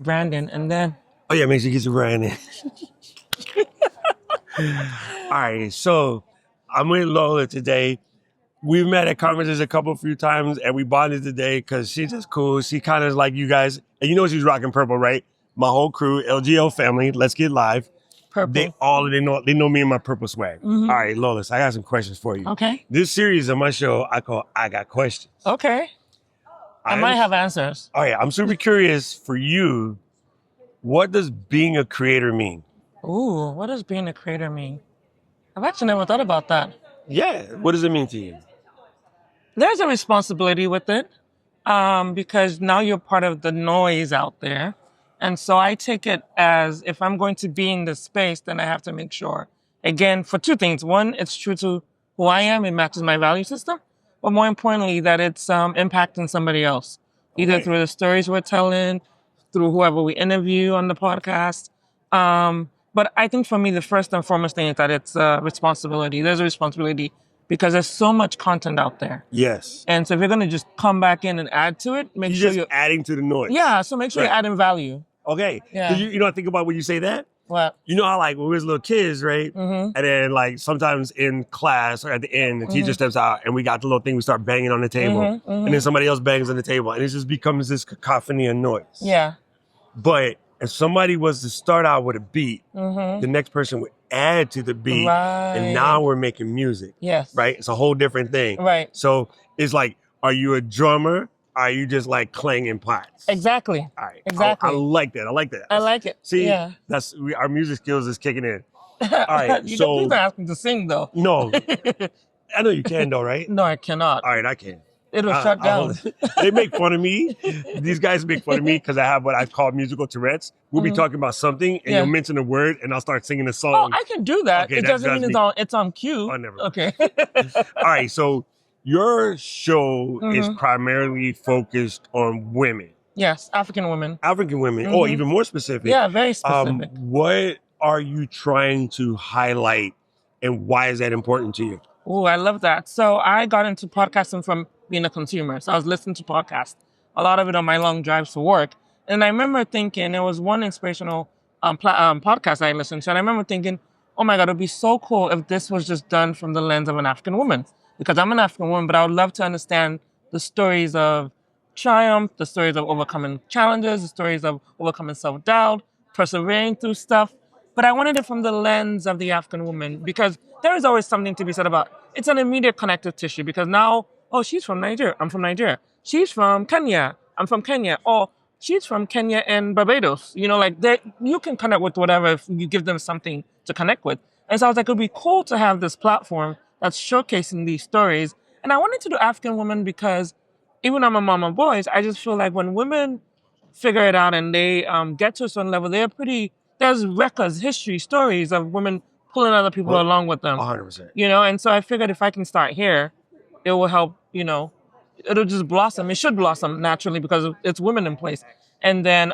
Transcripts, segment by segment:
Brandon, and then Oh yeah, make sure you get your brand in. All right, so I'm with Lola today. We've met at conferences a few times, and we bonded today because she's just cool. She kind of like you guys, and you know she's rocking purple, right? My whole crew, LGO family, let's get live. purple. They know me and my purple swag. All right, Lola, so I got some questions for you. Okay. This series of my show I call I Got Questions. Okay. I might have answers. Oh yeah, I'm super curious for you. What does being a creator mean? Ooh, what does being a creator mean? I've actually never thought about that. Yeah, what does it mean to you? There's a responsibility with it, because now you're part of the noise out there. And so I take it as if I'm going to be in this space, then I have to make sure, again, for two things. One, it's true to who I am, it matches my value system. But more importantly, that it's impacting somebody else, either Okay. through the stories we're telling, through whoever we interview on the podcast. But I think for me, the first and foremost thing is that it's a responsibility. There's a responsibility because there's so much content out there. Yes. And so if you're going to just come back in and add to it, make You're sure just you're, adding to the noise. yeah, so make sure you're Right. adding value. Okay. Yeah. 'Cause you know, I think about when you say that. What? You know how like when we was little kids, right? And then like sometimes in class or at the end, the teacher steps out and we got the little thing we start banging on the table, and then somebody else bangs on the table, and it just becomes this cacophony of noise. Yeah. But if somebody was to start out with a beat, the next person would add to the beat, Right. and now we're making music. Yes. Right? It's a whole different thing. Right. So it's like, are you a drummer? Are you just like clanging pots? Exactly. All right. Exactly. I like that. I like that. I like it. See, Yeah. our music skills is kicking in. All right. You So please don't ask me to sing though. no, I know you can though, right? No, I cannot. All right, I can. It'll shut down. They make fun of me. These guys make fun of me because I have what I call musical Tourette's. We'll be talking about something and Yeah. you'll mention a word and I'll start singing a Oh, song. I can do that. Okay, It that doesn't drives mean me- it's on cue. Oh, never. Okay. All right, so your show is primarily focused on women, Yes, African women. African women, or even more specific. Yeah, very specific. What are you trying to highlight and why is that important to you? Oh, I love that. So I got into podcasting from being a consumer. So I was listening to podcasts, a lot of it on my long drives to work. And I remember thinking, there was one inspirational podcast I listened to. And I remember thinking, oh my God, it'd be so cool if this was just done from the lens of an African woman. Because I'm an African woman, but I would love to understand the stories of triumph, the stories of overcoming challenges, the stories of overcoming self-doubt, persevering through stuff. But I wanted it from the lens of the African woman because there is always something to be said about it's an immediate connective tissue because now, oh, she's from Nigeria. I'm from Nigeria. She's from Kenya. I'm from Kenya. Or she's from Kenya and Barbados. You know, like you can connect with whatever if you give them something to connect with. And so I was like, it would be cool to have this platform that's showcasing these stories. And I wanted to do African women because even though I'm a mom of boys, I just feel like when women figure it out and they get to a certain level, there's records, history, stories of women pulling other people along with them. 100%. You know, and so I figured if I can start here, it will help, you know, it'll just blossom. It should blossom naturally because it's women in place. And then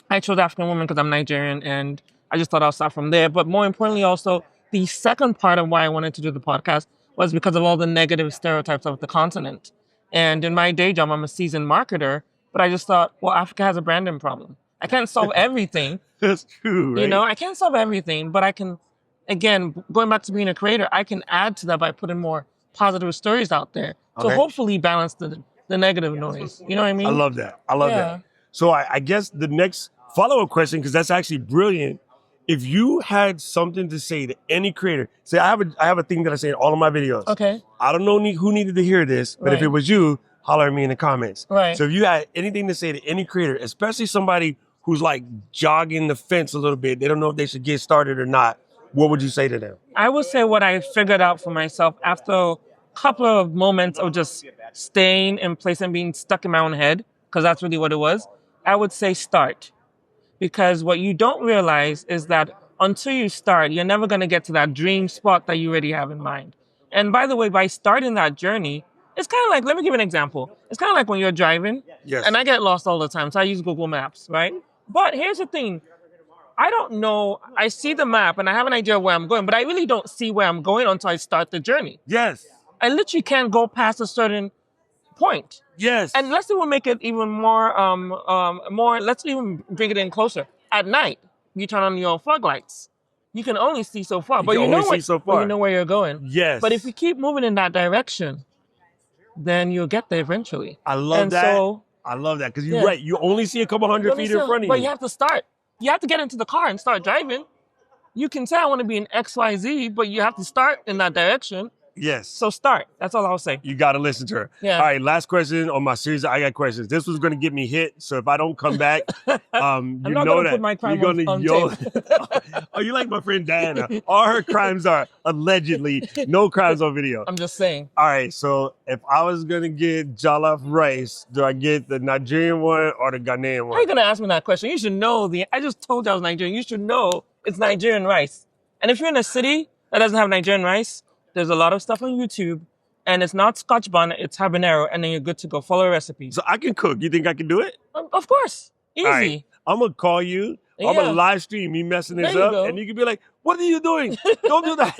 I chose African women because I'm Nigerian and I just thought I'll start from there. But more importantly, also, the second part of why I wanted to do the podcast was because of all the negative stereotypes of the continent. And in my day job, I'm a seasoned marketer, but I just thought, well, Africa has a branding problem. I can't solve everything. That's true, right? You know, I can't solve everything, but I can, again, going back to being a creator, I can add to that by putting more positive stories out there to Okay. hopefully balance the negative noise. You know what I mean? I love that. I love Yeah. that. So I guess the next follow-up question, because that's actually brilliant. If you had something to say to any creator, say I have a thing that I say in all of my videos. Okay. I don't know who needed to hear this, but if Right. it was you, holler at me in the comments. Right. So if you had anything to say to any creator, especially somebody who's like jogging the fence a little bit, they don't know if they should get started or not, what would you say to them? I would say what I figured out for myself after a couple of moments of just staying in place and being stuck in my own head, because that's really what it was. I would say start. Because what you don't realize is that until you start, you're never going to get to that dream spot that you already have in mind. And by the way, by starting that journey, it's kind of like, let me give you an example. It's kind of like when you're driving, Yes. and I get lost all the time, so I use Google Maps, right? But here's the thing. I don't know. I see the map and I have an idea where I'm going, but I really don't see where I'm going until I start the journey. Yes. I literally can't go past a certain point. Yes. And let's even make it even more. Let's even bring it in closer. At night, you turn on your fog lights. You can only see so far, but can you know only see so far. But you know where you're going. Yes. But if you keep moving in that direction, then you'll get there eventually. I love that. So, I love that because you're right. You only see a couple hundred feet in front of you. But you have to start. You have to get into the car and start driving. You can say I want to be in XYZ, but you have to start in that direction. Yes. So start. That's all I'll say. You got to listen to her. Yeah. All right, last question on my series. I got questions. This was going to get me hit, so if I don't come back, I'm not going to put my crime on tape. Oh, you like my friend Diana. All her crimes are allegedly no crimes on video. I'm just saying. All right, so if I was going to get jollof rice, do I get the Nigerian one or the Ghanaian one? How are you going to ask me that question? You should know I just told you I was Nigerian. You should know it's Nigerian rice. And if you're in a city that doesn't have Nigerian rice, there's a lot of stuff on YouTube, and it's not Scotch bonnet, it's habanero, and then you're good to go. Follow the recipe. So I can cook. You think I can do it? Of course. Easy. All right. I'm going to call you. I'm going to live stream me messing this up, and you can be like, what are you doing? Don't do that.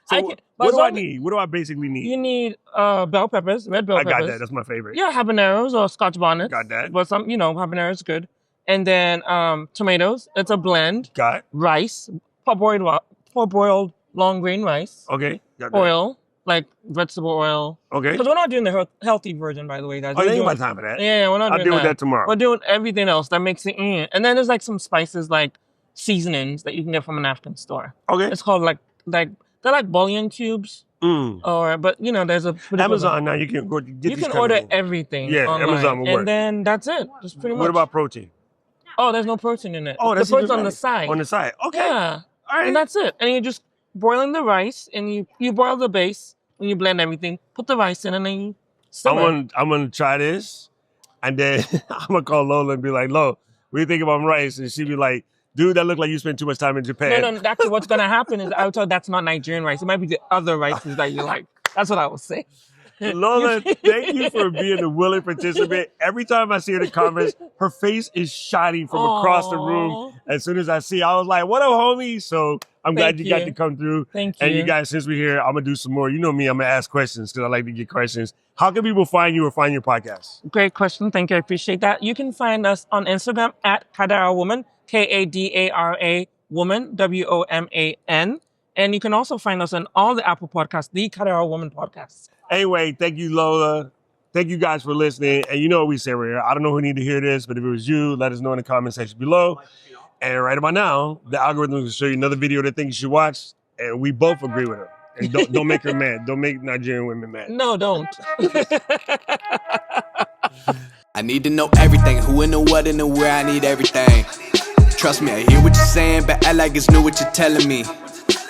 So what do I need? What do I basically need? You need bell peppers, red bell peppers. I got that. That's my favorite. Yeah, habaneros or Scotch bonnets. Got that. But some, habanero is good. And then tomatoes. It's a blend. Got it. Rice, parboiled long grain rice. Okay. Got that. Oil, like vegetable oil. Okay. Because we're not doing the healthy version, by the way, guys. Oh, there ain't my time for that. Yeah, we're not doing that. I'll deal with that tomorrow. We're doing everything else that makes it in. And then there's like some spices, like seasonings that you can get from an African store. Okay. It's called they're like bouillon cubes. But there's a Amazon now. You can go get. You can order everything. Yeah, online, Amazon will work. And then that's it. Just pretty much. What about protein? Oh, there's no protein in it. Oh, that's the protein's on the side. On the side. Okay. Yeah. All right. And that's it. And you're just boiling the rice, and you boil the base. When you blend everything, put the rice in, and then you simmer. I'm gonna try this, and then I'm gonna call Lola and be like, "Lo, what do you think about rice?" And she'd be like, "Dude, that looked like you spent too much time in Japan." No. Actually, what's gonna happen is I'll tell you that's not Nigerian rice. It might be the other rices that you like. That's what I will say. Lola, thank you for being a willing participant. Every time I see her in the comments, her face is shining from across the room. As soon as I see her, I was like, what up, homie? So I'm glad you got to come through. Thank you. And you guys, since we're here, I'm going to do some more. You know me, I'm going to ask questions because I like to get questions. How can people find you or find your podcast? Great question. Thank you. I appreciate that. You can find us on Instagram at Kadara Woman, Kadara Woman, WOMAN. And you can also find us on all the Apple podcasts, the Kadara Woman podcast. Anyway, thank you, Lola. Thank you guys for listening. And you know what we say right here. I don't know who need to hear this, but if it was you, let us know in the comment section below. And right about now, the algorithm will show you another video that thinks you should watch, and we both agree with her. And don't make her mad. Don't make Nigerian women mad. No, don't. I need to know everything. Who and the what and the where. I need everything. Trust me, I hear what you're saying, but act like it's new what you're telling me.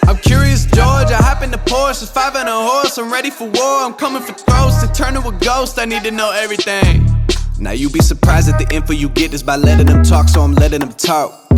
I'm curious, George. I hop in the Porsche, 5 and a horse. I'm ready for war. I'm coming for throats to turn to a ghost. I need to know everything. Now you be surprised at the info you get is by letting them talk, so I'm letting them talk.